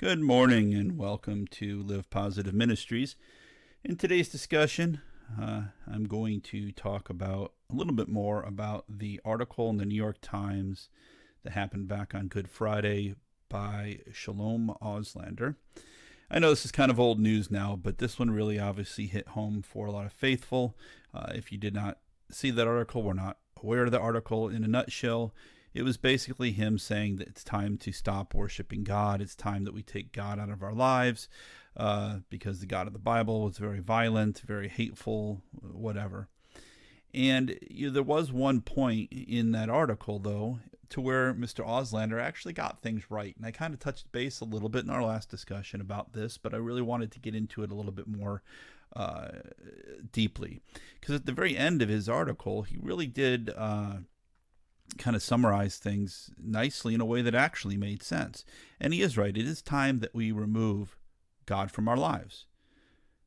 Good morning and welcome to Live Positive Ministries. In today's discussion, I'm going to talk about a little bit more about the article in the New York Times that happened back on Good Friday by Shalom Auslander. I know this is kind of old news now, but this one really obviously hit home for a lot of faithful. If you did not see that article, we're not aware of the article. In a nutshell, it was basically him saying that it's time to stop worshiping God. It's time that we take God out of our lives because the God of the Bible was very violent, very hateful, whatever. And there was one point in that article, though, to where Mr. Auslander actually got things right. And I kind of touched base a little bit in our last discussion about this, but I really wanted to get into it a little bit more deeply. Because at the very end of his article, he really did kind of summarize things nicely in a way that actually made sense. And he is right. It is time that we remove God from our lives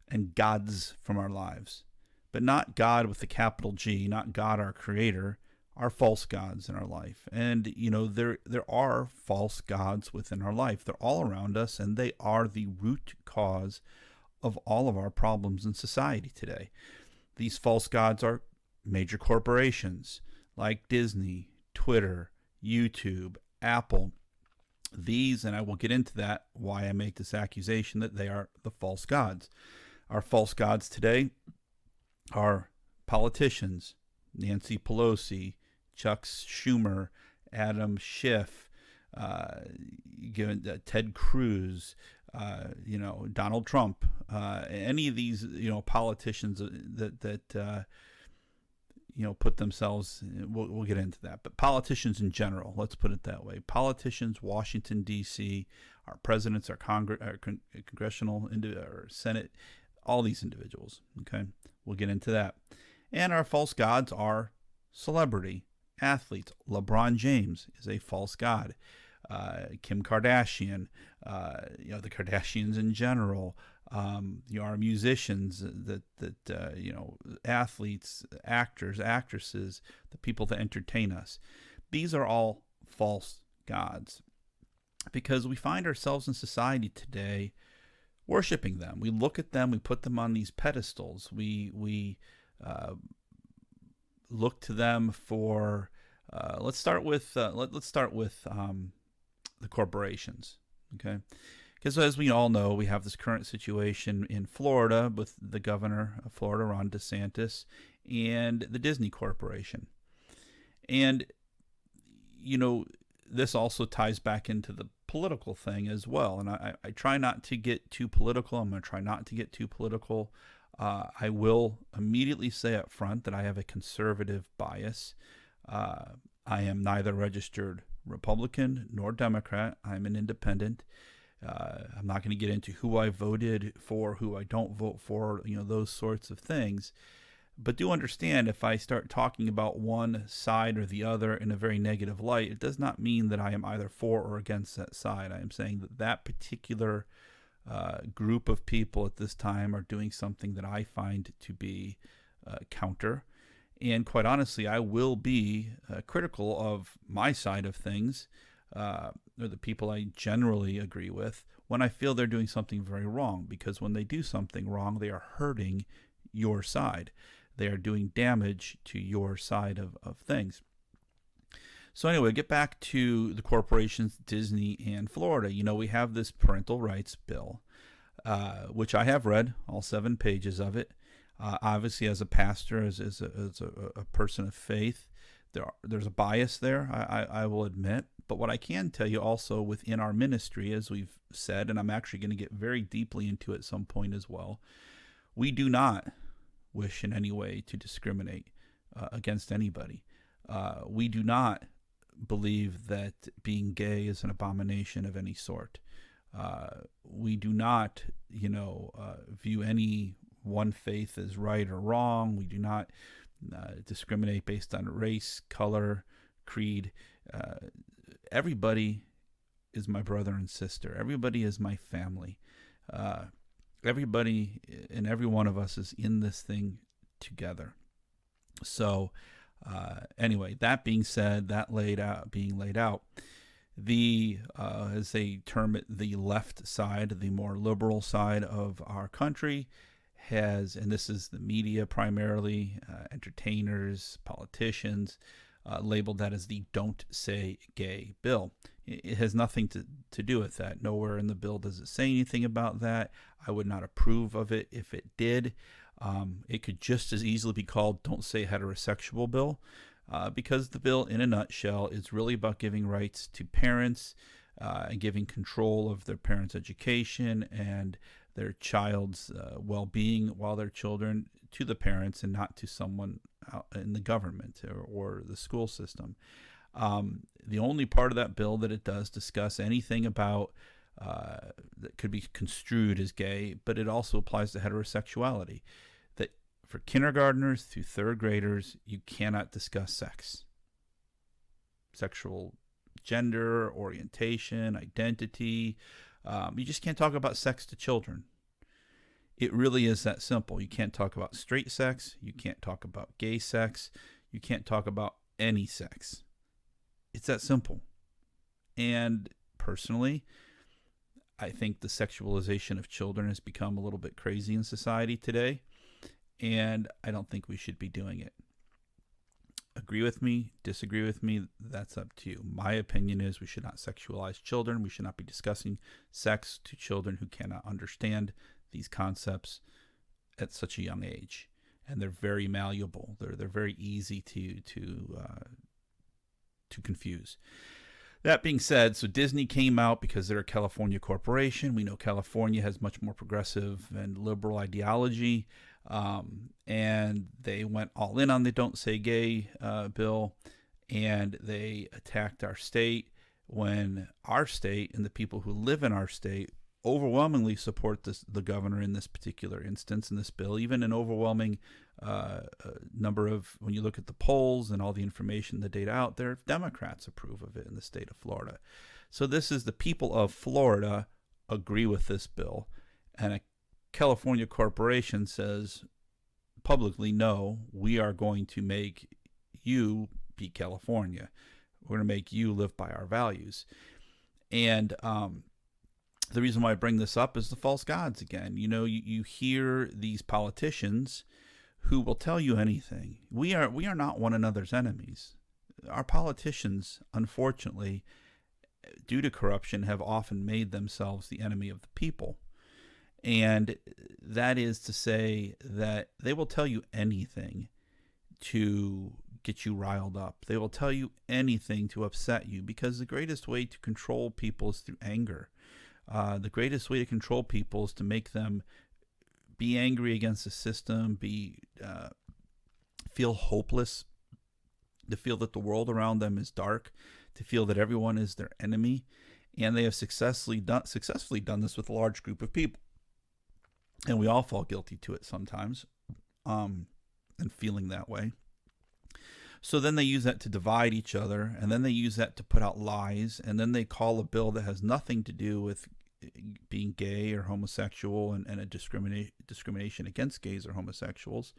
and gods from our lives. But not God with the capital G, not God our creator, our false gods in our life. And, there are false gods within our life. They're all around us, and they are the root cause of all of our problems in society today. These false gods are major corporations like Disney, Twitter, YouTube, Apple. These, and I will get into that, why I make this accusation that they are the false gods. Our false gods today are politicians, Nancy Pelosi, Chuck Schumer, Adam Schiff, Ted Cruz, Donald Trump, any of these, politicians that put themselves, we'll get into that, but politicians in general, let's put it that way. Politicians, Washington, D.C., our presidents, our congressional, or Senate, all these individuals, okay? We'll get into that. And our false gods are celebrity, athletes. LeBron James is a false god. Kim Kardashian, the Kardashians in general, our musicians, athletes, actors, actresses, the people that entertain us. These are all false gods because we find ourselves in society today worshiping them. We look at them, we put them on these pedestals. We look to them for. Let's start with the corporations, okay? Because as we all know, we have this current situation in Florida with the governor of Florida, Ron DeSantis, and the Disney Corporation. And, this also ties back into the political thing as well. And I try not to get too political. I'm going to try not to get too political. I will immediately say up front that I have a conservative bias. I am neither registered Republican nor Democrat. I'm an independent. I'm not going to get into who I voted for, who I don't vote for, those sorts of things. But do understand, if I start talking about one side or the other in a very negative light, it does not mean that I am either for or against that side. I am saying that that particular group of people at this time are doing something that I find to be counter. And quite honestly, I will be critical of my side of things, or the people I generally agree with, when I feel they're doing something very wrong. Because when they do something wrong, they are hurting your side. They are doing damage to your side of things. So anyway, get back to the corporations, Disney and Florida. We have this parental rights bill, which I have read, all 7 pages of it. Obviously, as a pastor, as a person of faith, there's a bias there, I will admit. But what I can tell you also within our ministry, as we've said, and I'm actually going to get very deeply into it at some point as well, we do not wish in any way to discriminate against anybody. We do not believe that being gay is an abomination of any sort. We do not, view any one faith as right or wrong. We do not discriminate based on race, color, creed. Everybody is my brother and sister. Everybody is my family. Everybody and every one of us is in this thing together. So anyway, that being said, being laid out, The, as they term it, the left side, the more liberal side of our country, has, and this is the media primarily, entertainers, politicians, labeled that as the Don't Say Gay bill. It has nothing to do with that. Nowhere in the bill does it say anything about that. I would not approve of it if it did. It could just as easily be called Don't Say Heterosexual bill, because the bill, in a nutshell, is really about giving rights to parents and giving control of their parents' education and their child's well-being while they're children to the parents and not to someone out in the government or the school system. The only part of that bill that it does discuss anything about that could be construed as gay, but it also applies to heterosexuality. That for kindergartners through third graders, you cannot discuss sex, sexual gender, orientation, identity. You just can't talk about sex to children. It really is that simple. You can't talk about straight sex. You can't talk about gay sex. You can't talk about any sex. It's that simple. And personally, I think the sexualization of children has become a little bit crazy in society today, and I don't think we should be doing it. Agree with me, disagree with me, that's up to you. My opinion is we should not sexualize children. We should not be discussing sex to children who cannot understand these concepts at such a young age. And they're very malleable. They're very easy to confuse. That being said, so Disney came out because they're a California corporation. We know California has much more progressive and liberal ideology. And they went all in on the Don't Say Gay bill, and they attacked our state when our state and the people who live in our state overwhelmingly support the governor in this particular instance in this bill. Even an overwhelming number of, when you look at the polls and all the information, the data out there, Democrats approve of it in the state of Florida. So this is the people of Florida agree with this bill, and a California corporation says publicly, no, we are going to make you be California. We're going to make you live by our values. And the reason why I bring this up is the false gods again. You know, you hear these politicians who will tell you anything. We are not one another's enemies. Our politicians, unfortunately, due to corruption, have often made themselves the enemy of the people. And that is to say that they will tell you anything to get you riled up. They will tell you anything to upset you, because the greatest way to control people is through anger. The greatest way to control people is to make them be angry against the system, feel hopeless, to feel that the world around them is dark, to feel that everyone is their enemy. And they have successfully done this with a large group of people. And we all fall guilty to it sometimes, and feeling that way. So then they use that to divide each other, and then they use that to put out lies, and then they call a bill that has nothing to do with being gay or homosexual and a discrimination against gays or homosexuals.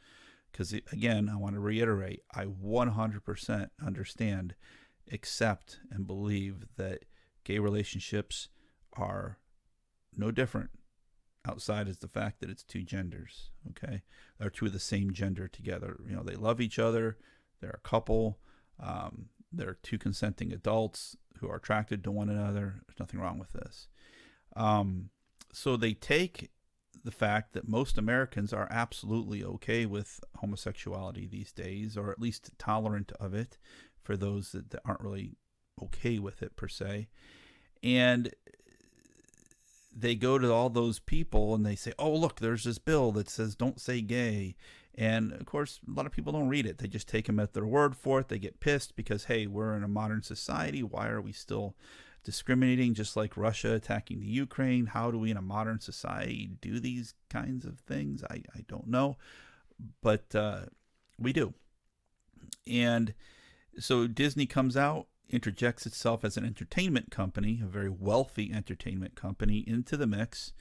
Because, again, I want to reiterate, I 100% understand, accept, and believe that gay relationships are no different outside is the fact that it's two genders, okay? They're two of the same gender together. You know, they love each other. They're a couple. They're two consenting adults who are attracted to one another. There's nothing wrong with this. So they take the fact that most Americans are absolutely okay with homosexuality these days, or at least tolerant of it for those that aren't really okay with it per se. And they go to all those people and they say, oh, look, there's this bill that says don't say gay. And, of course, a lot of people don't read it. They just take them at their word for it. They get pissed because, hey, we're in a modern society. Why are we still discriminating, just like Russia attacking the Ukraine? How do we in a modern society do these kinds of things? I don't know. But we do. And so Disney comes out, interjects itself as an entertainment company, a very wealthy entertainment company, into the mix,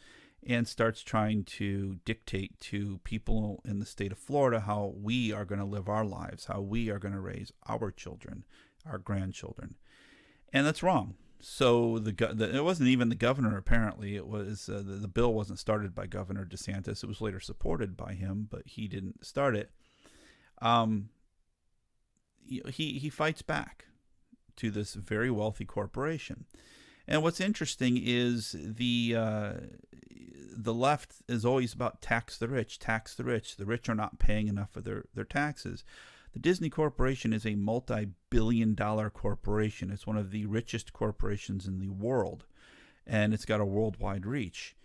and starts trying to dictate to people in the state of Florida how we are going to live our lives, how we are going to raise our children, our grandchildren. And that's wrong. So it wasn't even the governor. Apparently, it was the bill wasn't started by Governor DeSantis. It was later supported by him, but he didn't start it. He fights back to this very wealthy corporation. And what's interesting is the left is always about tax the rich, tax the rich. The rich are not paying enough for their taxes. The Disney Corporation is a multi-billion-dollar corporation. It's one of the richest corporations in the world, and it's got a worldwide reach.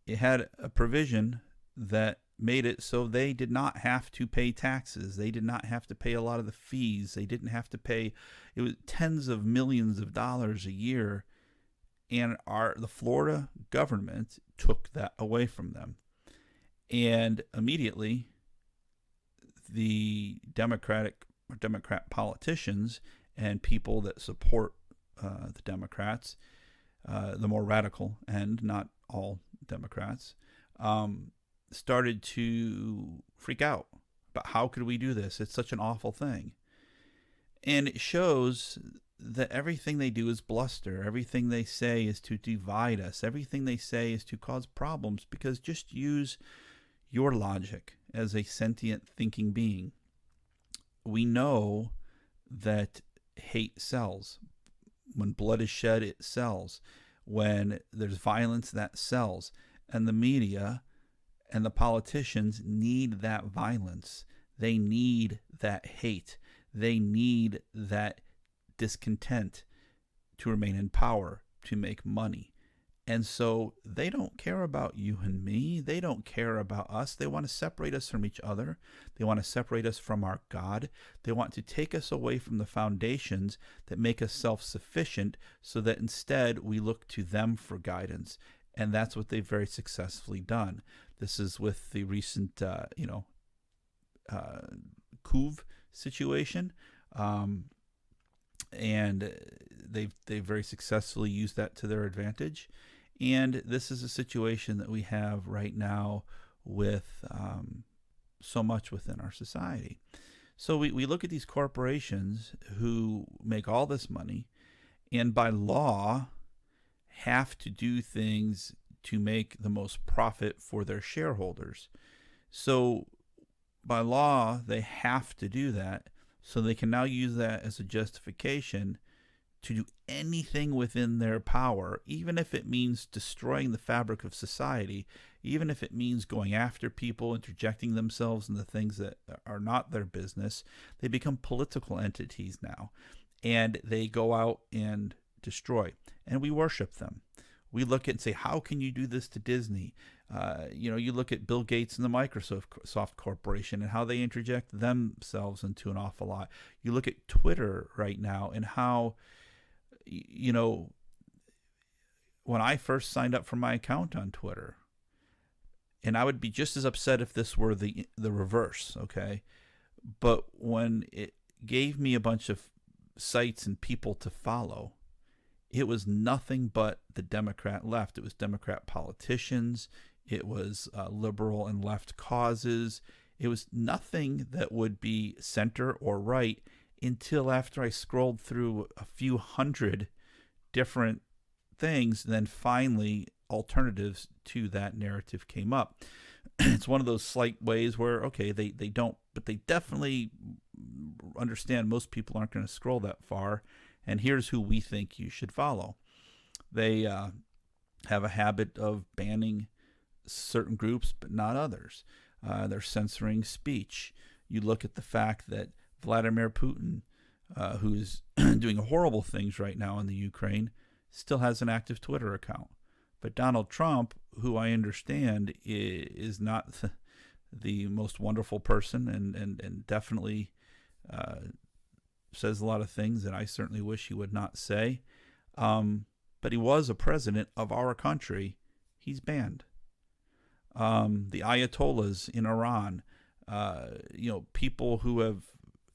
It had a provision that made it so they did not have to pay taxes. They did not have to pay a lot of the fees. They didn't have to pay. It was tens of millions of dollars a year, and the Florida government took that away from them. And immediately, the Democrat politicians and people that support the Democrats, the more radical end, not all Democrats, started to freak out about how could we do this? It's such an awful thing. And it shows that everything they do is bluster. Everything they say is to divide us. Everything they say is to cause problems, because just use your logic as a sentient thinking being. We know that hate sells. When blood is shed, it sells. When there's violence, that sells. And the media and the politicians need that violence. They need that hate. They need that discontent to remain in power, to make money. And so they don't care about you and me. They don't care about us. They want to separate us from each other. They want to separate us from our God. They want to take us away from the foundations that make us self-sufficient, so that instead we look to them for guidance. And that's what they've very successfully done. This is with the recent, coup situation. And they've very successfully used that to their advantage. And this is a situation that we have right now with so much within our society. So we look at these corporations who make all this money, and by law have to do things to make the most profit for their shareholders. So by law, they have to do that. So they can now use that as a justification to do anything within their power, even if it means destroying the fabric of society, even if it means going after people, interjecting themselves in the things that are not their business. They become political entities now, and they go out and destroy. And we worship them. We look at and say, how can you do this to Disney? You look at Bill Gates and the Microsoft Corporation and how they interject themselves into an awful lot. You look at Twitter right now and how, when I first signed up for my account on Twitter, and I would be just as upset if this were the reverse, okay? But when it gave me a bunch of sites and people to follow, it was nothing but the Democrat left. It was Democrat politicians. It was liberal and left causes. It was nothing that would be center or right, until after I scrolled through a few hundred different things, then finally alternatives to that narrative came up. It's one of those slight ways where, okay, they don't, but they definitely understand most people aren't going to scroll that far, and here's who we think you should follow. They have a habit of banning certain groups, but not others. They're censoring speech. You look at the fact that Vladimir Putin, who is doing horrible things right now in the Ukraine, still has an active Twitter account. But Donald Trump, who I understand is not the most wonderful person, and definitely says a lot of things that I certainly wish he would not say. But he was a president of our country. He's banned. The Ayatollahs in Iran, people who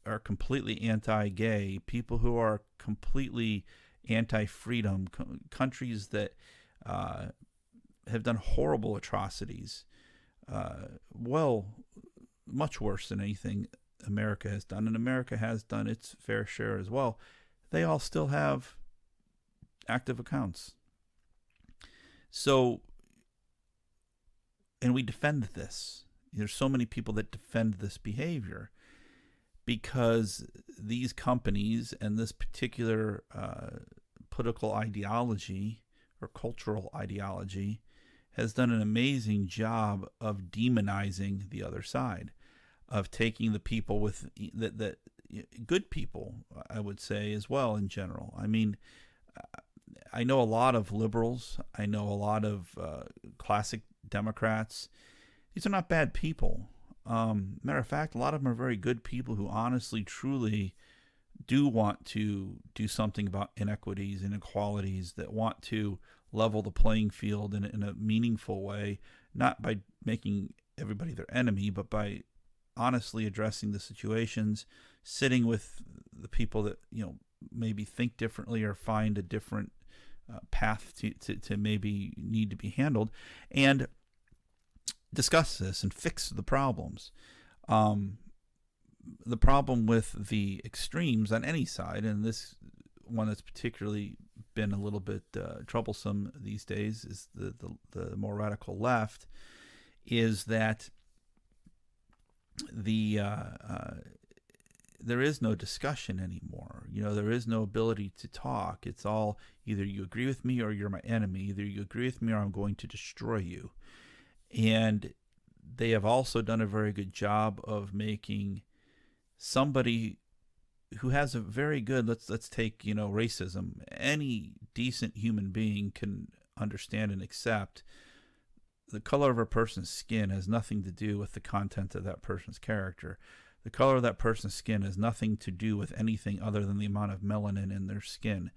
are completely anti-gay, people who are completely anti-freedom, countries that have done horrible atrocities, much worse than anything America has done, and America has done its fair share as well. They all still have active accounts. So, and we defend this. There's so many people that defend this behavior because these companies and this particular political ideology or cultural ideology has done an amazing job of demonizing the other side, of taking the people with that good people, I would say, as well in general. I mean, I know a lot of liberals. I know a lot of classic Democrats. These are not bad people. Matter of fact, a lot of them are very good people who honestly, truly do want to do something about inequities, inequalities, that want to level the playing field in a meaningful way, not by making everybody their enemy, but by honestly addressing the situations, sitting with the people that, maybe think differently or find a different path to maybe need to be handled, and discuss this and fix the problems. The problem with the extremes on any side, and this one that's particularly been a little bit troublesome these days, is the more radical left, is that there is no discussion anymore. There is no ability to talk. It's all either you agree with me or you're my enemy. Either you agree with me or I'm going to destroy you. And they have also done a very good job of making somebody who has a very good, let's take, racism. Any decent human being can understand and accept the color of a person's skin has nothing to do with the content of that person's character. The color of that person's skin has nothing to do with anything other than the amount of melanin in their skin.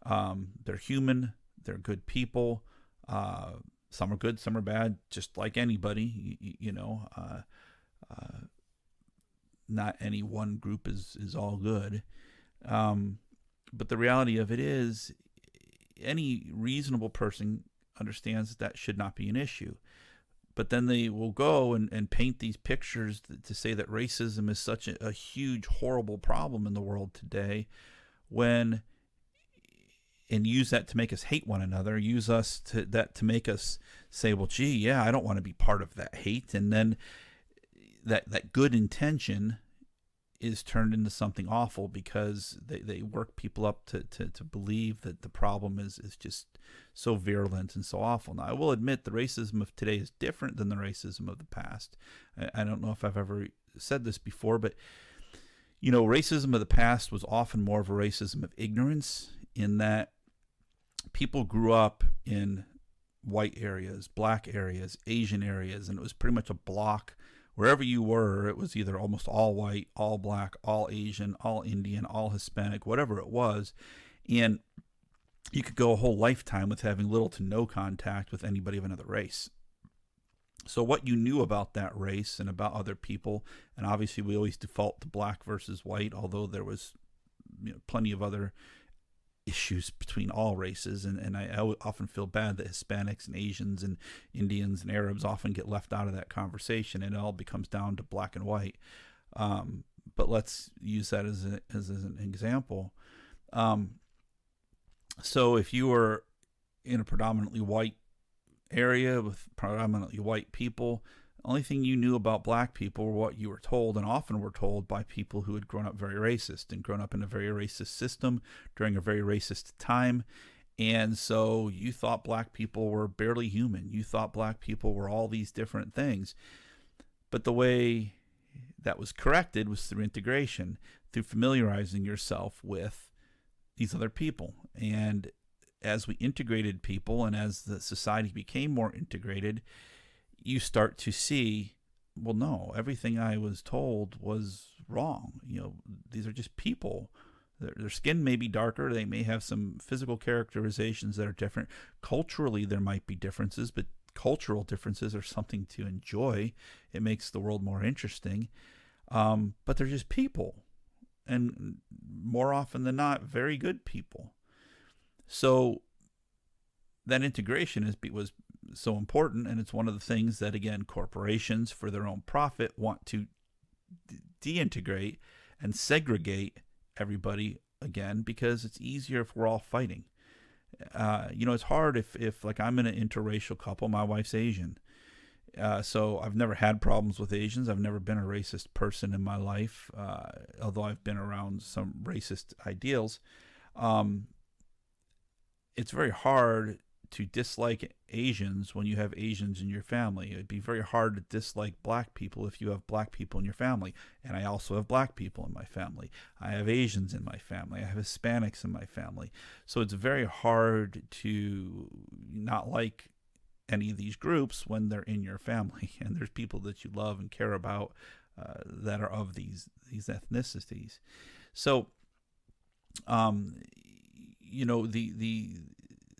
They're human. They're good people. Some are good, some are bad, just like anybody. Not any one group is all good. But the reality of it is, any reasonable person understands that should not be an issue. But then they will go and paint these pictures to say that racism is such a huge, horrible problem in the world today, and use that to make us hate one another, use us to make us say, well, gee, yeah, I don't want to be part of that hate. And then that good intention is turned into something awful because they work people up to believe that the problem is just so virulent and so awful. Now, I will admit the racism of today is different than the racism of the past. I don't know if I've ever said this before, but racism of the past was often more of a racism of ignorance, in that people grew up in white areas, black areas, Asian areas, and it was pretty much a block. Wherever you were, it was either almost all white, all black, all Asian, all Indian, all Hispanic, whatever it was. And you could go a whole lifetime with having little to no contact with anybody of another race. So what you knew about that race and about other people, and obviously we always default to black versus white, although there was plenty of other issues between all races, and I often feel bad that Hispanics and Asians and Indians and Arabs often get left out of that conversation, and it all becomes down to black and white. But let's use that as an example. So if you were in a predominantly white area with predominantly white people, the only thing you knew about black people were what you were told, and often were told by people who had grown up very racist and grown up in a very racist system during a very racist time. And so you thought black people were barely human. You thought black people were all these different things. But the way that was corrected was through integration, through familiarizing yourself with these other people. And as we integrated people, and as the society became more integrated, you start to see, well, no, everything I was told was wrong. These are just people. Their skin may be darker. They may have some physical characterizations that are different. Culturally, there might be differences, but cultural differences are something to enjoy. It makes the world more interesting. But they're just people. And more often than not, very good people. So that integration was so important, and it's one of the things that, again, corporations for their own profit want to deintegrate and segregate everybody, again, because it's easier if we're all fighting. It's hard if like I'm in an interracial couple, my wife's Asian. So I've never had problems with Asians. I've never been a racist person in my life, although I've been around some racist ideals. Um, it's very hard to dislike Asians when you have Asians in your family. It'd be very hard to dislike black people if you have black people in your family. And I also have black people in my family. I have Asians in my family. I have Hispanics in my family. So it's very hard to not like any of these groups when they're in your family. And there's people that you love and care about that are of these ethnicities. So,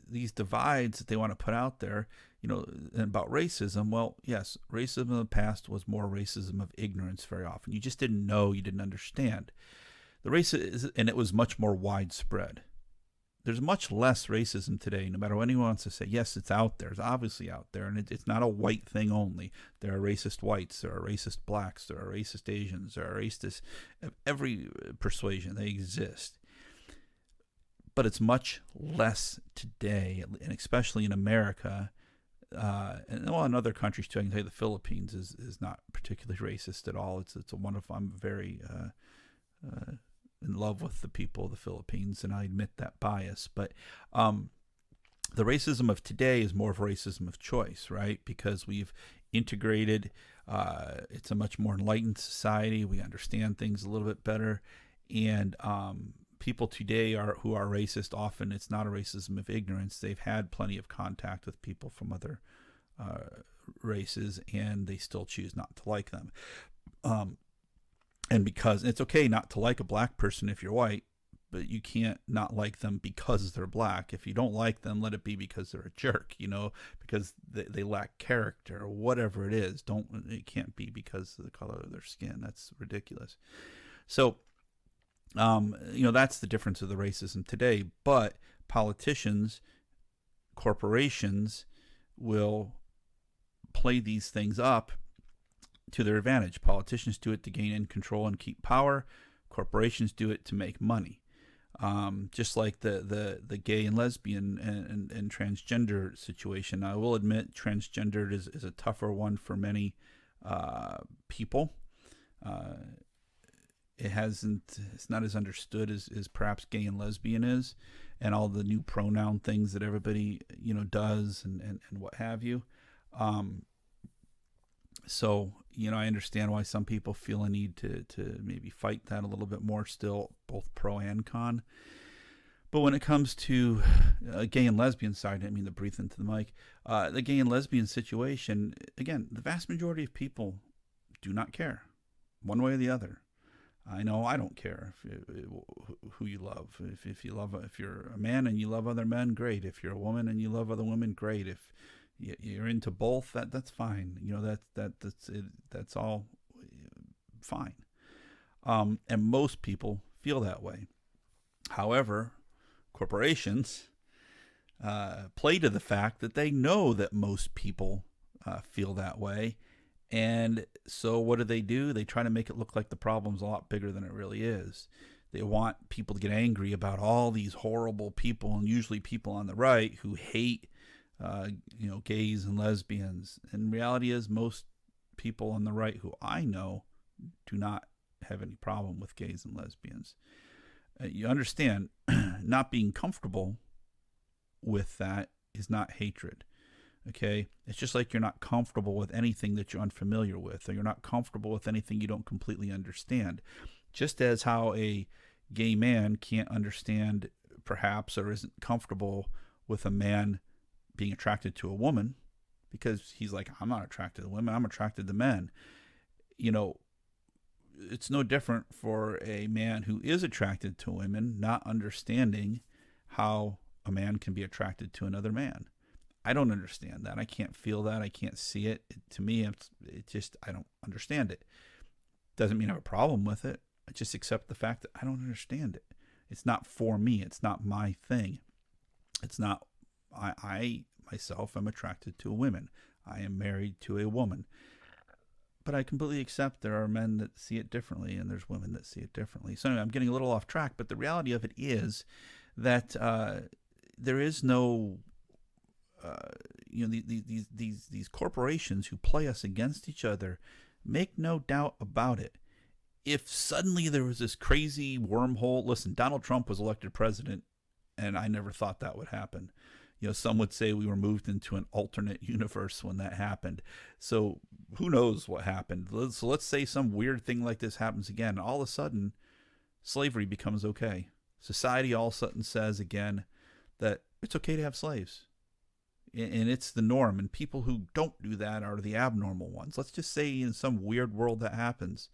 these divides that they want to put out there, about racism. Well, yes, racism in the past was more racism of ignorance very often. You just didn't know, you didn't understand. And it was much more widespread. There's much less racism today, no matter what anyone wants to say. Yes, it's out there. It's obviously out there, and it's not a white thing only. There are racist whites, there are racist blacks, there are racist Asians, there are racists of every persuasion. They exist. But it's much less today, and especially in America, and in other countries too. I can tell you the Philippines is not particularly racist at all. It's a wonderful. I'm very in love with the people of the Philippines, and I admit that bias. But the racism of today is more of racism of choice, right? Because we've integrated. It's a much more enlightened society. We understand things a little bit better, and people today who are racist, often it's not a racism of ignorance. They've had plenty of contact with people from other races, and they still choose not to like them. And because it's okay not to like a black person if you're white, but you can't not like them because they're black. If you don't like them, let it be because they're a jerk, because they lack character or whatever it is. It can't be because of the color of their skin. That's ridiculous. So, that's the difference of the racism today. But politicians, corporations will play these things up to their advantage. Politicians do it to gain control and keep power. Corporations do it to make money. Just like the gay and lesbian and transgender situation. I will admit transgender is a tougher one for many people. It's not as understood as perhaps gay and lesbian is, and all the new pronoun things that everybody does and what have you. So I understand why some people feel a need to maybe fight that a little bit more still, both pro and con. But when it comes to gay and lesbian side, I didn't mean to breathe into the mic. The gay and lesbian situation, again, the vast majority of people do not care, one way or the other. I know I don't care who you love. If you're a man and you love other men, great. If you're a woman and you love other women, great. If you're into both, that's fine. That's all fine. And most people feel that way. However, corporations play to the fact that they know that most people feel that way. And so what do? They try to make it look like the problem's a lot bigger than it really is. They want people to get angry about all these horrible people, and usually people on the right who hate, gays and lesbians. And reality is most people on the right who I know do not have any problem with gays and lesbians. You understand, not being comfortable with that is not hatred. Okay, it's just like you're not comfortable with anything that you're unfamiliar with, or you're not comfortable with anything you don't completely understand. Just as how a gay man can't understand, perhaps, or isn't comfortable with a man being attracted to a woman, because he's like, I'm not attracted to women, I'm attracted to men. It's no different for a man who is attracted to women not understanding how a man can be attracted to another man. I don't understand that. I can't feel that. I can't see it. To me, I don't understand it. Doesn't mean I have a problem with it. I just accept the fact that I don't understand it. It's not for me. It's not my thing. It's not, I myself am attracted to women. I am married to a woman. But I completely accept there are men that see it differently, and there's women that see it differently. So anyway, I'm getting a little off track, but the reality of it is that there is no, these corporations who play us against each other. Make no doubt about it. If suddenly there was this crazy wormhole, listen, Donald Trump was elected president, and I never thought that would happen. Some would say we were moved into an alternate universe when that happened. So who knows what happened? So let's say some weird thing like this happens again. All of a sudden, slavery becomes okay. Society all of a sudden says again that it's okay to have slaves. And it's the norm. And people who don't do that are the abnormal ones. Let's just say in some weird world that happens.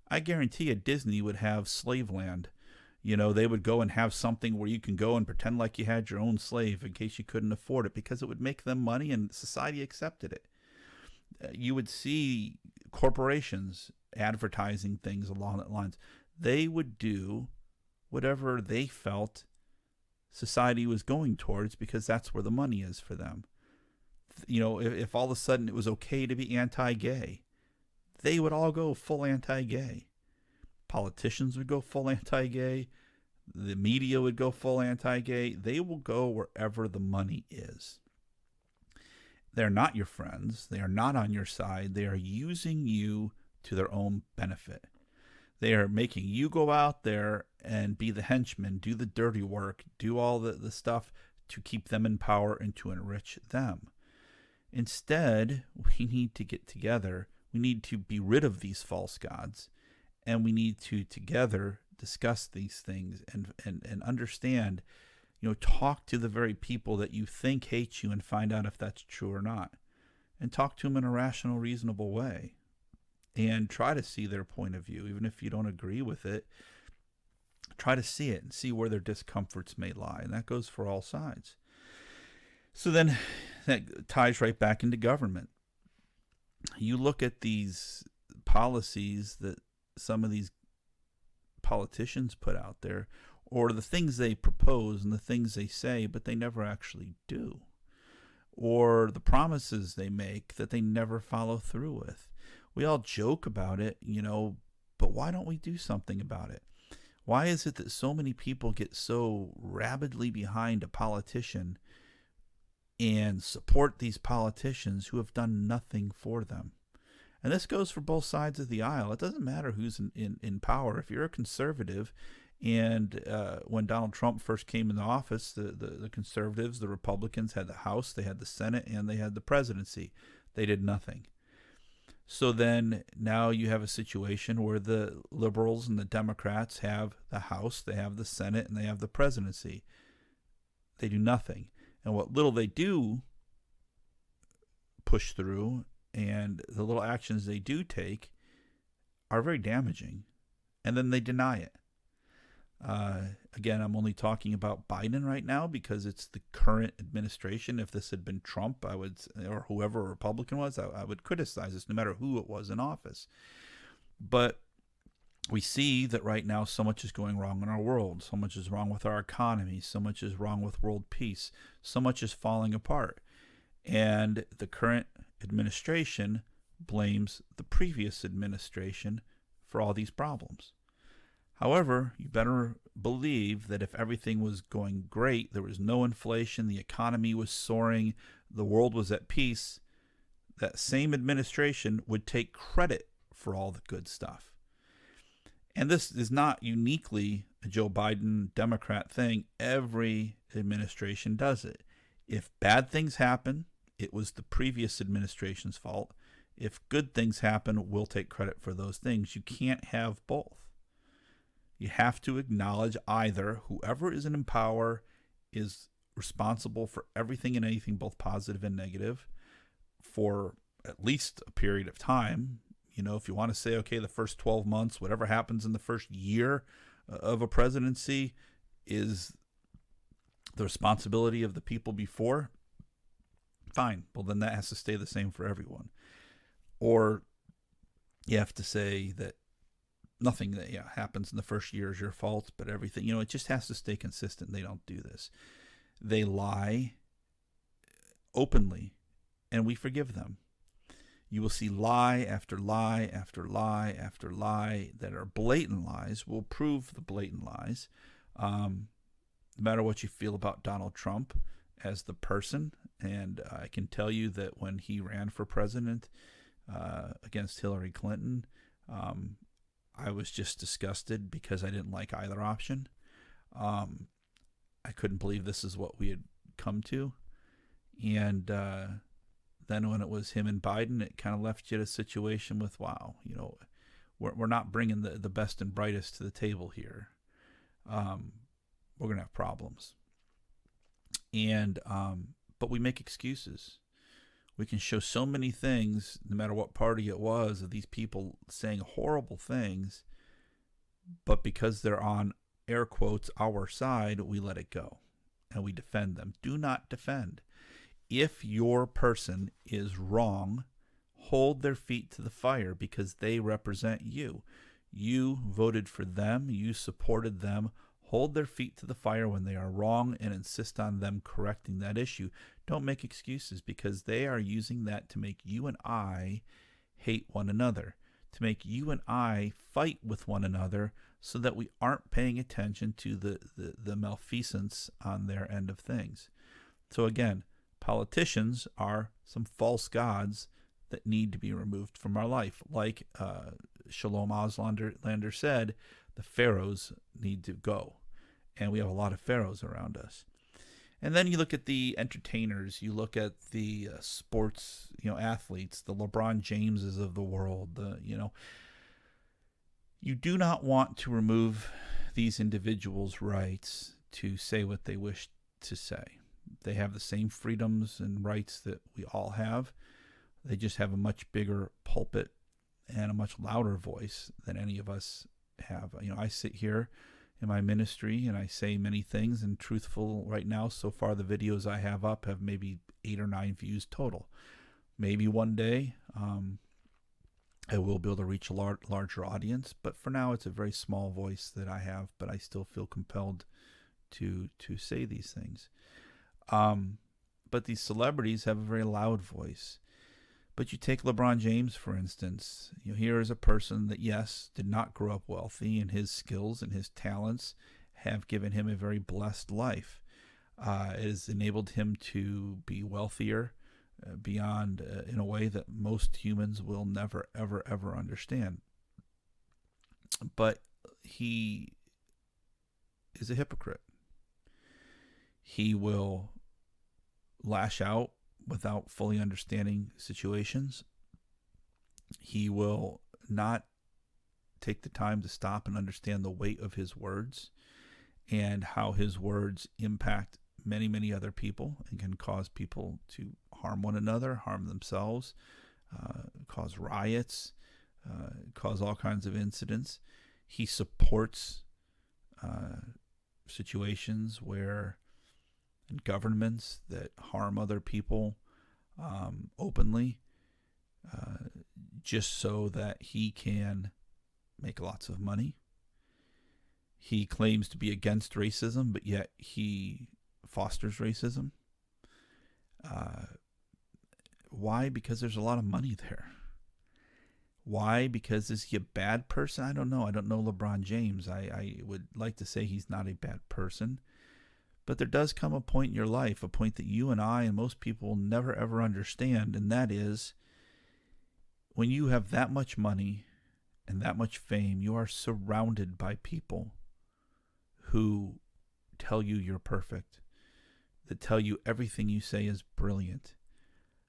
I guarantee you Disney would have slave land. They would go and have something where you can go and pretend like you had your own slave in case you couldn't afford it, because it would make them money and society accepted it. You would see corporations advertising things along that lines. They would do whatever they felt society was going towards, because that's where the money is for them. If all of a sudden it was okay to be anti-gay, they would all go full anti-gay. Politicians would go full anti-gay. The media would go full anti-gay. They will go wherever the money is. They're not your friends. They are not on your side. They are using you to their own benefit. They are making you go out there and be the henchman, do the dirty work, do all the stuff to keep them in power and to enrich them. Instead, we need to get together. We need to be rid of these false gods. And we need to together discuss these things and understand, talk to the very people that you think hate you and find out if that's true or not. And talk to them in a rational, reasonable way. And try to see their point of view. Even if you don't agree with it, try to see it and see where their discomforts may lie. And that goes for all sides. So then that ties right back into government. You look at these policies that some of these politicians put out there, or the things they propose and the things they say, but they never actually do, or the promises they make that they never follow through with. We all joke about it, but why don't we do something about it? Why is it that so many people get so rabidly behind a politician and support these politicians who have done nothing for them? And this goes for both sides of the aisle. It doesn't matter who's in power. If you're a conservative, and when Donald Trump first came into office, the conservatives, the Republicans had the House, they had the Senate, and they had the presidency. They did nothing. So then now you have a situation where the liberals and the Democrats have the House, they have the Senate, and they have the presidency. They do nothing. And what little they do push through, and the little actions they do take, are very damaging. And then they deny it. Again, I'm only talking about Biden right now because it's the current administration. If this had been Trump, or whoever a Republican was, I would criticize this no matter who it was in office. But we see that right now so much is going wrong in our world. So much is wrong with our economy. So much is wrong with world peace. So much is falling apart. And the current administration blames the previous administration for all these problems. However, you better believe that if everything was going great, there was no inflation, the economy was soaring, the world was at peace, that same administration would take credit for all the good stuff. And this is not uniquely a Joe Biden Democrat thing. Every administration does it. If bad things happen, it was the previous administration's fault. If good things happen, we'll take credit for those things. You can't have both. You have to acknowledge either whoever is in power is responsible for everything and anything, both positive and negative, for at least a period of time. If you want to say, okay, the first 12 months, whatever happens in the first year of a presidency is the responsibility of the people before, fine. Well, then that has to stay the same for everyone. Or you have to say that nothing that happens in the first year is your fault, but everything, it just has to stay consistent. They don't do this. They lie openly, and we forgive them. You will see lie after lie after lie after lie that are blatant lies. We'll prove the blatant lies. no matter what you feel about Donald Trump as the person, and I can tell you that when he ran for president against Hillary Clinton, I was just disgusted because I didn't like either option. I couldn't believe this is what we had come to. And then when it was him and Biden, it kind of left you in a situation with, wow, we're not bringing the best and brightest to the table here. We're going to have problems. And but we make excuses. We can show so many things, no matter what party it was, of these people saying horrible things, but because they're on, air quotes, our side, we let it go and we defend them. Do not defend. If your person is wrong, hold their feet to the fire because they represent you. You voted for them. You supported them. Hold their feet to the fire when they are wrong and insist on them correcting that issue. Don't make excuses because they are using that to make you and I hate one another, to make you and I fight with one another so that we aren't paying attention to the malfeasance on their end of things. So again, politicians are some false gods that need to be removed from our life. Like Shalom Auslander said, the pharaohs need to go. And we have a lot of pharaohs around us. And then you look at the entertainers, you look at the sports, athletes, the LeBron Jameses of the world, you do not want to remove these individuals' rights to say what they wish to say. They have the same freedoms and rights that we all have. They just have a much bigger pulpit and a much louder voice than any of us have. I sit here in my ministry and I say many things, and truthful right now, so far the videos I have up have maybe 8 or 9 views total. Maybe one day I will be able to reach a larger audience, but for now it's a very small voice that I have, but I still feel compelled to say these things. But these celebrities have a very loud voice. But you take LeBron James, for instance. Here is a person that, yes, did not grow up wealthy, and his skills and his talents have given him a very blessed life. It has enabled him to be wealthier beyond, in a way that most humans will never, ever, ever understand. But he is a hypocrite. He will lash out without fully understanding situations. He will not take the time to stop and understand the weight of his words and how his words impact many, many other people and can cause people to harm one another, harm themselves, cause riots, cause all kinds of incidents. He supports situations where in governments that harm other people openly, just so that he can make lots of money. He claims to be against racism, but yet he fosters racism. Why? Because there's a lot of money there. Why? Because is he a bad person? I don't know. I don't know LeBron James. I would like to say he's not a bad person. But there does come a point in your life, a point that you and I and most people will never ever understand, and that is when you have that much money and that much fame, you are surrounded by people who tell you you're perfect, that tell you everything you say is brilliant,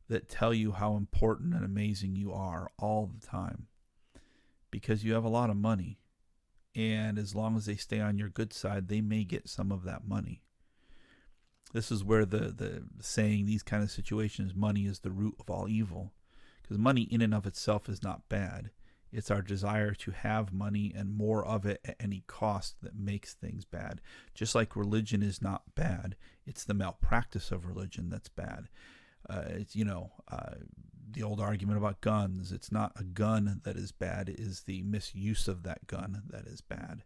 that tell you how important and amazing you are all the time because you have a lot of money. And as long as they stay on your good side, they may get some of that money. This is where the saying, these kind of situations, money is the root of all evil. Because money in and of itself is not bad. It's our desire to have money and more of it at any cost that makes things bad. Just like religion is not bad, it's the malpractice of religion that's bad. It's the old argument about guns. It's not a gun that is bad, it is the misuse of that gun that is bad.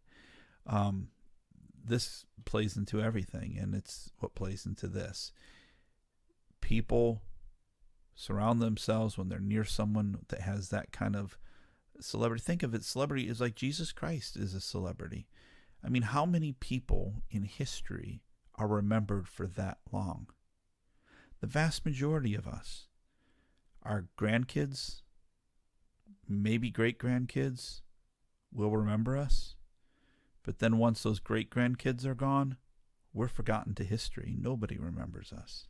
This plays into everything, and it's what plays into this. People surround themselves when they're near someone that has that kind of celebrity. Think of it, celebrity is like Jesus Christ is a celebrity. I mean, how many people in history are remembered for that long. The vast majority of us, our grandkids, maybe great-grandkids, will remember us. But then once those great-grandkids are gone, we're forgotten to history. Nobody remembers us.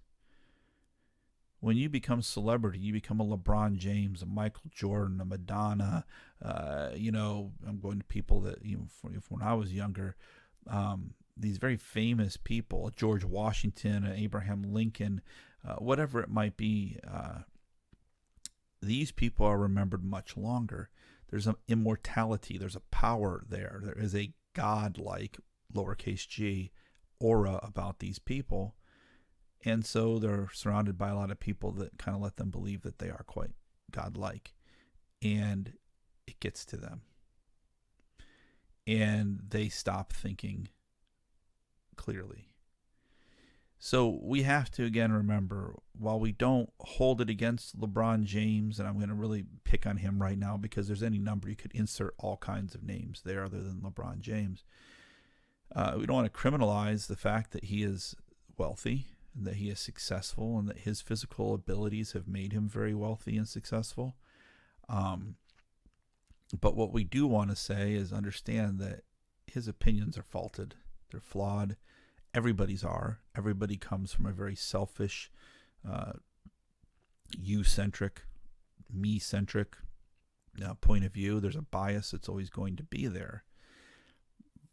When you become celebrity, you become a LeBron James, a Michael Jordan, a Madonna. I'm going to people that, when I was younger, these very famous people, George Washington, Abraham Lincoln, whatever it might be, these people are remembered much longer. There's an immortality. There's a power there. There is a God-like, lowercase g, aura about these people. And so they're surrounded by a lot of people that kind of let them believe that they are quite God-like. And it gets to them. And they stop thinking clearly. So we have to, again, remember, while we don't hold it against LeBron James, and I'm going to really pick on him right now because there's any number, you could insert all kinds of names there other than LeBron James. We don't want to criminalize the fact that he is wealthy and that he is successful and that his physical abilities have made him very wealthy and successful. But what we do want to say is understand that his opinions are faulted. They're flawed. Everybody's are. Everybody comes from a very selfish, you-centric, me-centric point of view. There's a bias that's always going to be there.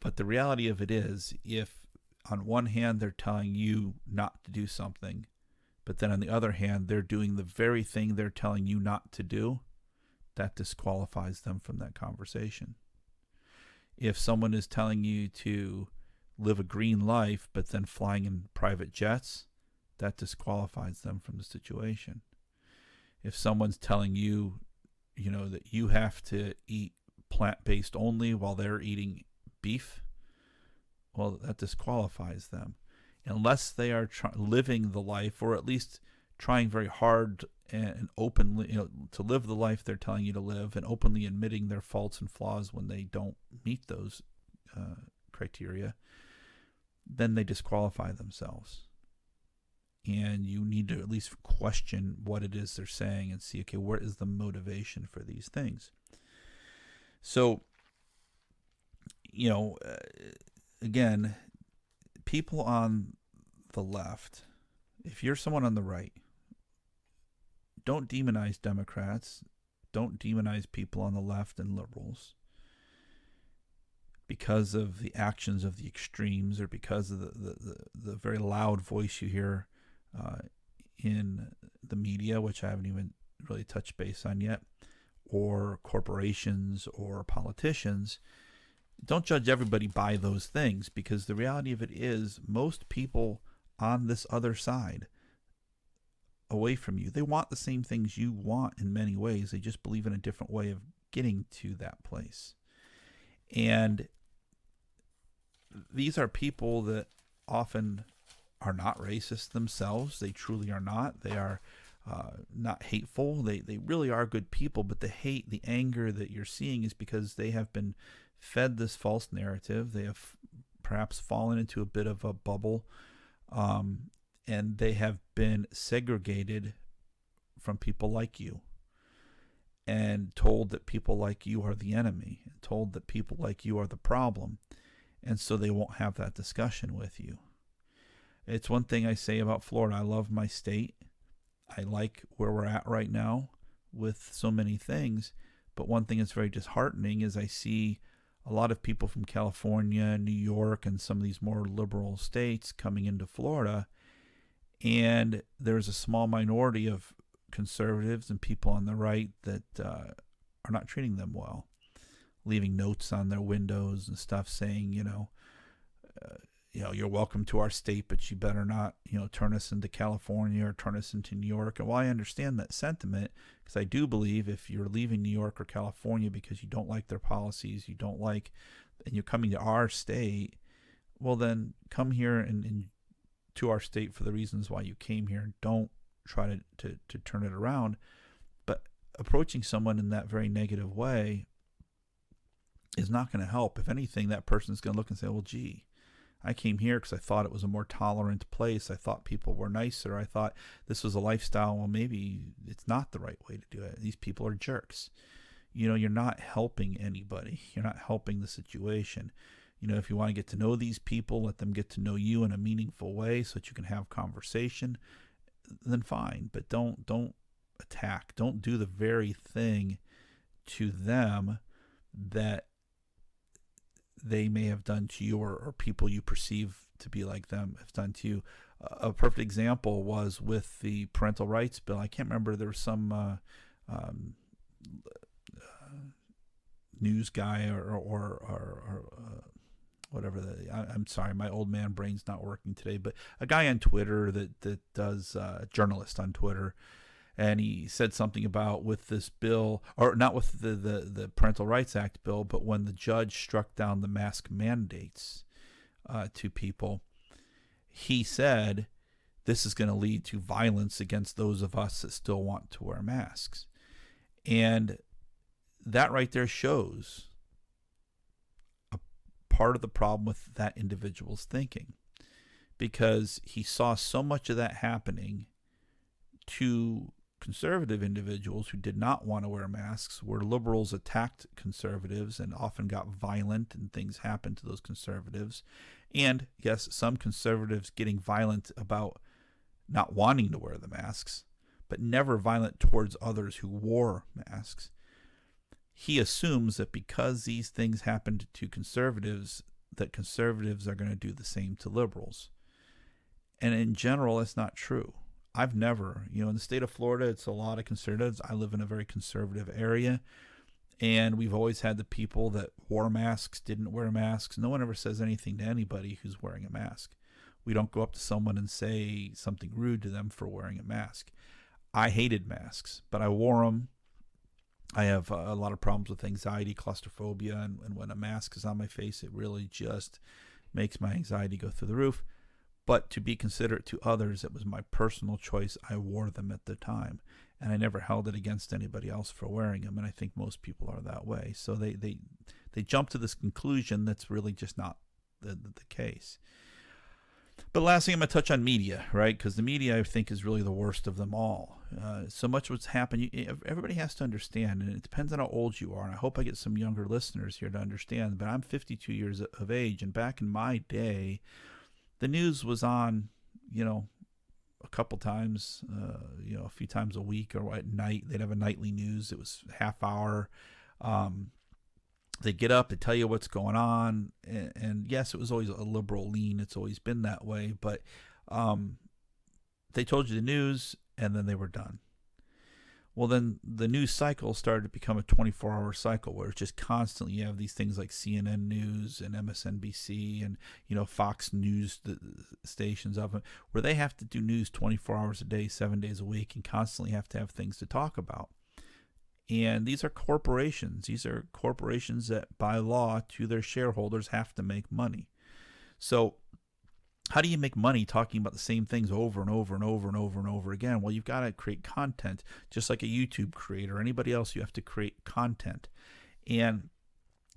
But the reality of it is, if on one hand they're telling you not to do something, but then on the other hand they're doing the very thing they're telling you not to do, that disqualifies them from that conversation. If someone is telling you to live a green life, but then flying in private jets, that disqualifies them from the situation. If someone's telling you, that you have to eat plant-based only while they're eating beef, well, that disqualifies them. Unless they are living the life, or at least trying very hard and openly, to live the life they're telling you to live, and openly admitting their faults and flaws when they don't meet those criteria, then they disqualify themselves. And you need to at least question what it is they're saying and see, okay, what is the motivation for these things? So, again, people on the left, if you're someone on the right, don't demonize Democrats, don't demonize people on the left and liberals because of the actions of the extremes, or because of the very loud voice you hear in the media, which I haven't even really touched base on yet, or corporations or politicians. Don't judge everybody by those things, because the reality of it is most people on this other side, away from you, they want the same things you want in many ways. They just believe in a different way of getting to that place. And these are people that often are not racist themselves. They truly are not. They are not hateful. They really are good people, but the hate, the anger that you're seeing is because they have been fed this false narrative. They have perhaps fallen into a bit of a bubble, and they have been segregated from people like you, and told that people like you are the enemy, and told that people like you are the problem, and so they won't have that discussion with you. It's one thing I say about Florida. I love my state. I like where we're at right now with so many things, but one thing that's very disheartening is I see a lot of people from California, New York, and some of these more liberal states coming into Florida, and there's a small minority of conservatives and people on the right that are not treating them well, leaving notes on their windows and stuff saying, you're welcome to our state, but you better not, turn us into California or turn us into New York. And while I understand that sentiment, because I do believe if you're leaving New York or California because you don't like their policies, you don't like, and you're coming to our state, well, then come here and to our state for the reasons why you came here. Don't try to turn it around. But approaching someone in that very negative way is not going to help. If anything, that person's going to look and say, well, gee, I came here because I thought it was a more tolerant place. I thought people were nicer. I thought this was a lifestyle. Well, maybe it's not the right way to do it. These people are jerks. You're not helping anybody. You're not helping the situation. If you want to get to know these people, let them get to know you in a meaningful way so that you can have conversation, then fine. But don't attack. Don't do the very thing to them that they may have done to you, or people you perceive to be like them have done to you. A perfect example was with the parental rights bill. I can't remember, there was some news guy or whatever. I'm sorry, my old man brain's not working today, but a guy on Twitter that does, journalist on Twitter, and he said something about with this bill, or not with the Parental Rights Act bill, but when the judge struck down the mask mandates to people, he said this is going to lead to violence against those of us that still want to wear masks. And that right there shows a part of the problem with that individual's thinking, because he saw so much of that happening to conservative individuals who did not want to wear masks, where liberals attacked conservatives and often got violent and things happened to those conservatives. And yes, some conservatives getting violent about not wanting to wear the masks, but never violent towards others who wore masks. He assumes that because these things happened to conservatives, that conservatives are going to do the same to liberals. And in general, that's not true. I've never, in the state of Florida, it's a lot of conservatives. I live in a very conservative area, and we've always had the people that wore masks, didn't wear masks. No one ever says anything to anybody who's wearing a mask. We don't go up to someone and say something rude to them for wearing a mask. I hated masks, but I wore them. I have a lot of problems with anxiety, claustrophobia, and when a mask is on my face, it really just makes my anxiety go through the roof. But to be considerate to others, it was my personal choice. I wore them at the time, and I never held it against anybody else for wearing them, and I think most people are that way. So they jump to this conclusion that's really just not the case. But last thing, I'm going to touch on media, right? Because the media, I think, is really the worst of them all. So much what's happened, everybody has to understand, and it depends on how old you are, and I hope I get some younger listeners here to understand, but I'm 52 years of age, and back in my day, the news was on, a couple times, a few times a week, or at night. They'd have a nightly news. It was half hour. They get up, they tell you what's going on, and yes, it was always a liberal lean. It's always been that way, but they told you the news, and then they were done. Well, then the news cycle started to become a 24-hour cycle where it's just constantly, you have these things like CNN News and MSNBC and, Fox News stations of it, where they have to do news 24 hours a day, 7 days a week, and constantly have to have things to talk about. And these are corporations. These are corporations that, by law, to their shareholders, have to make money. So how do you make money talking about the same things over and over and over and over and over again? Well, you've got to create content, just like a YouTube creator or anybody else. You have to create content. And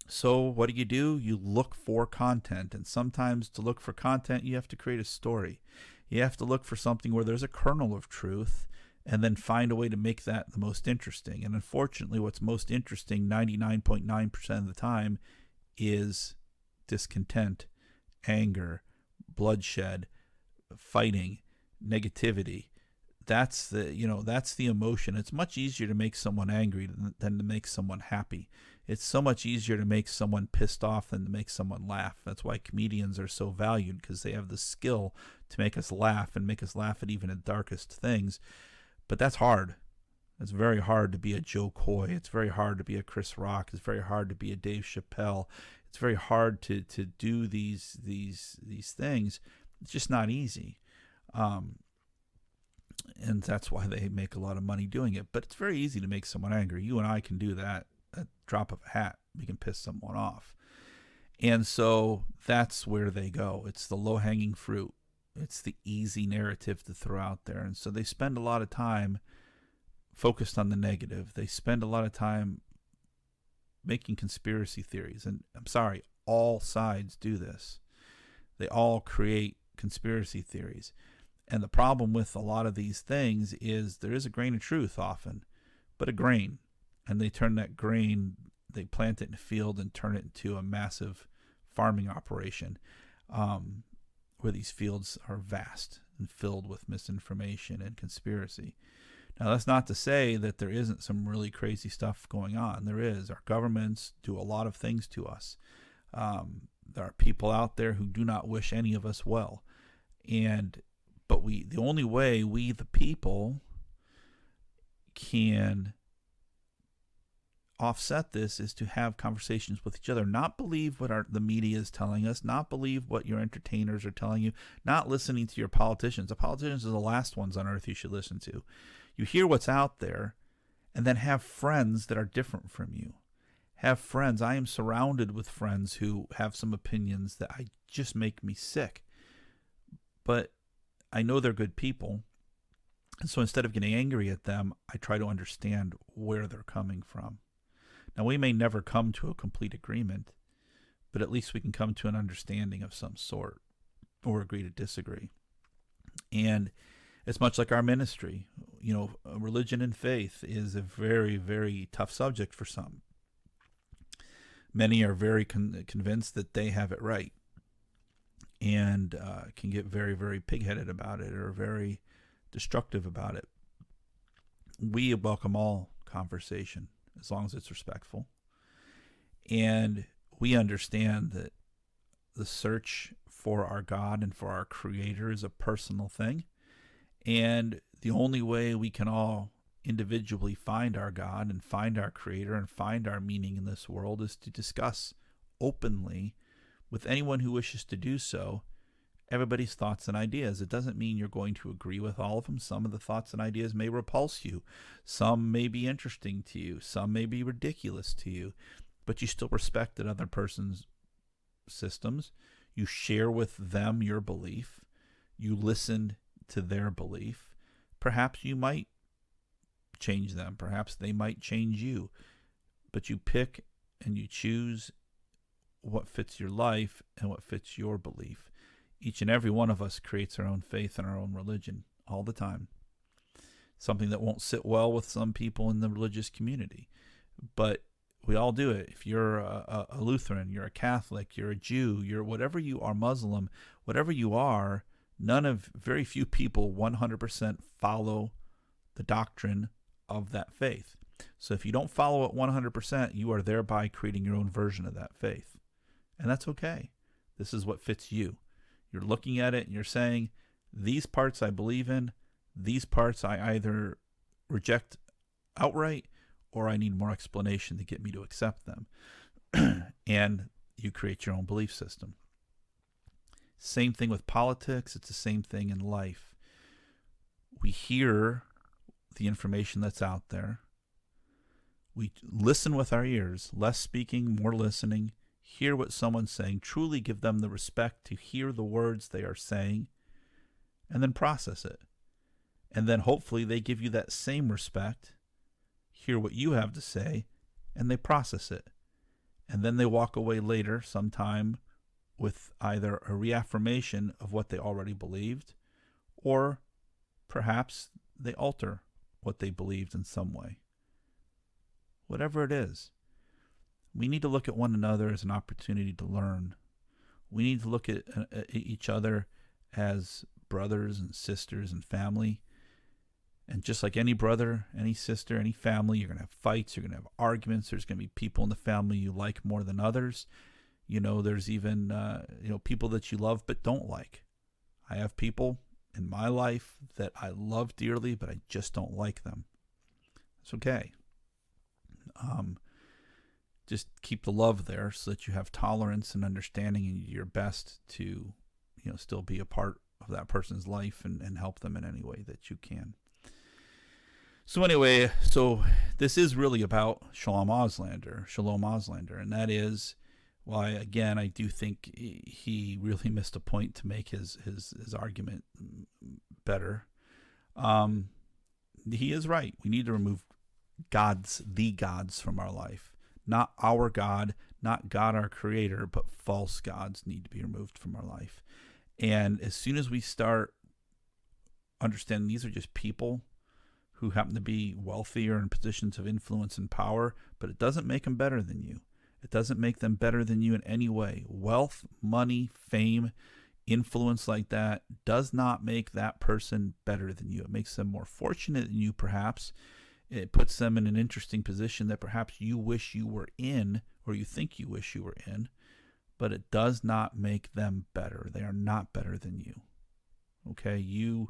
so what do? You look for content. And sometimes to look for content, you have to create a story. You have to look for something where there's a kernel of truth, and then find a way to make that the most interesting. And unfortunately, what's most interesting 99.9% of the time is discontent, anger, bloodshed, fighting, negativity. That's the emotion. It's much easier to make someone angry than to make someone happy. It's so much easier to make someone pissed off than to make someone laugh. That's why comedians are so valued, because they have the skill to make us laugh and make us laugh at even the darkest things. But that's hard. It's very hard to be a Joe Coy. It's very hard to be a Chris Rock. It's very hard to be a Dave Chappelle. It's very hard to do these things. It's just not easy. And that's why they make a lot of money doing it. But it's very easy to make someone angry. You and I can do that at the drop of a hat. We can piss someone off. And so that's where they go. It's the low-hanging fruit. It's the easy narrative to throw out there. And so they spend a lot of time focused on the negative. They spend a lot of time making conspiracy theories. And I'm sorry, all sides do this. they all create conspiracy theories. And the problem with a lot of these things is there is a grain of truth often, but a grain. And they turn that grain, they plant it in a field and turn it into a massive farming operation, where these fields are vast and filled with misinformation and conspiracy. Now, that's not to say that there isn't some really crazy stuff going on. There is. Our governments do a lot of things to us. There are people out there who do not wish any of us well. But the only way we, the people, can offset this is to have conversations with each other, not believe what the media is telling us, not believe what your entertainers are telling you, not listening to your politicians. The politicians are the last ones on earth you should listen to. You hear what's out there, and then have friends that are different from you. Have friends. I am surrounded with friends who have some opinions that just make me sick. But I know they're good people. And so instead of getting angry at them, I try to understand where they're coming from. Now, we may never come to a complete agreement, but at least we can come to an understanding of some sort, or agree to disagree. And it's much like our ministry. Religion and faith is a very, very tough subject for some. Many are very convinced that they have it right, and can get very, very pig-headed about it, or very destructive about it. We welcome all conversation, as long as it's respectful. And we understand that the search for our God and for our Creator is a personal thing. And the only way we can all individually find our God and find our Creator and find our meaning in this world is to discuss openly with anyone who wishes to do so everybody's thoughts and ideas. It doesn't mean you're going to agree with all of them. Some of the thoughts and ideas may repulse you. Some may be interesting to you. Some may be ridiculous to you. But you still respect that other person's systems. You share with them your belief. You listen to their belief. Perhaps you might change them. Perhaps they might change you. But you pick and you choose what fits your life and what fits your belief. Each and every one of us creates our own faith and our own religion all the time. Something that won't sit well with some people in the religious community. But we all do it. If you're a Lutheran, you're a Catholic, you're a Jew, you're whatever you are, Muslim, whatever you are, very few people 100% follow the doctrine of that faith. So if you don't follow it 100%, you are thereby creating your own version of that faith. And that's okay. This is what fits you. You're looking at it and you're saying, these parts I believe in, these parts I either reject outright or I need more explanation to get me to accept them. And you create your own belief system. Same thing with politics. It's the same thing in life. We hear the information that's out there. We listen with our ears, less speaking, more listening. Hear what someone's saying, truly give them the respect to hear the words they are saying, and then process it. And then hopefully they give you that same respect, hear what you have to say, and they process it. And then they walk away later sometime with either a reaffirmation of what they already believed, or perhaps they alter what they believed in some way. Whatever it is. We need to look at one another as an opportunity to learn. We need to look at each other as brothers and sisters and family. And just like any brother, any sister, any family, you're going to have fights, you're going to have arguments. There's going to be people in the family you like more than others. There's even people that you love but don't like. I have people in my life that I love dearly, but I just don't like them. It's okay. Just keep the love there so that you have tolerance and understanding and your best to, still be a part of that person's life and help them in any way that you can. So anyway, this is really about Shalom Auslander, and that is why, again, I do think he really missed a point to make his argument better. He is right. We need to remove the gods from our life. Not our God, not God our creator, but false gods need to be removed from our life. And as soon as we start understanding these are just people who happen to be wealthy or in positions of influence and power, but it doesn't make them better than you. It doesn't make them better than you in any way. Wealth, money, fame, influence like that does not make that person better than you. It makes them more fortunate than you, perhaps. It puts them in an interesting position that perhaps you wish you were in, or you think you wish you were in, but it does not make them better. They are not better than you. Okay? You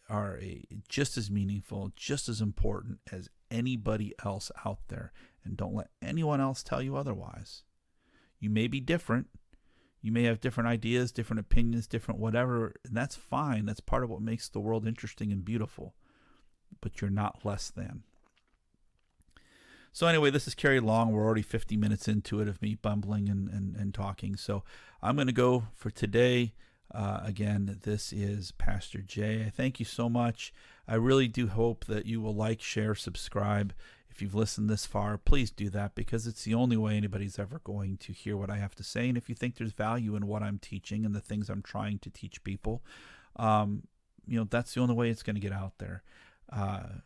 are just as meaningful, just as important as anybody else out there. And don't let anyone else tell you otherwise. You may be different. You may have different ideas, different opinions, different whatever, and that's fine. That's part of what makes the world interesting and beautiful. But you're not less than. So anyway, this is carried long. We're already 50 minutes into it of me bumbling and talking. So I'm going to go for today. Again, this is Pastor Jay. I thank you so much. I really do hope that you will like, share, subscribe. If you've listened this far, please do that, because it's the only way anybody's ever going to hear what I have to say. And if you think there's value in what I'm teaching and the things I'm trying to teach people, that's the only way it's going to get out there. I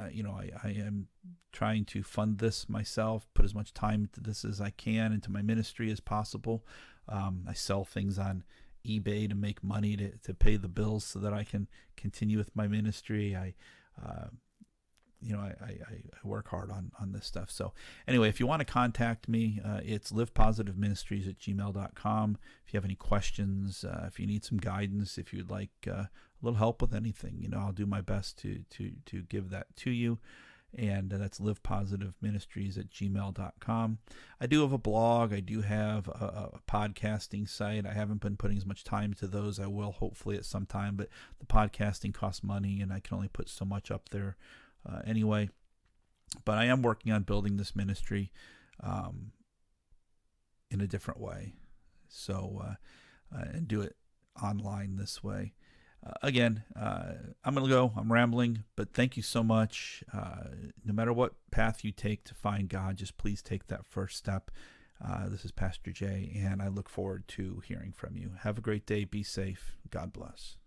am trying to fund this myself, put as much time into this as I can, into my ministry as possible. I sell things on eBay to make money to pay the bills so that I can continue with my ministry. I work hard on this stuff. So anyway, if you want to contact me, it's livepositiveministries@gmail.com. If you have any questions, if you need some guidance, if you'd like a little help with anything, I'll do my best to give that to you. And that's livepositiveministries@gmail.com. I do have a blog. I do have a podcasting site. I haven't been putting as much time to those. I will hopefully at some time, but the podcasting costs money and I can only put so much up there anyway. But I am working on building this ministry in a different way. So, and do it online this way. Again, I'm going to go. I'm rambling, but thank you so much. No matter what path you take to find God, just please take that first step. This is Pastor Jay, and I look forward to hearing from you. Have a great day. Be safe. God bless.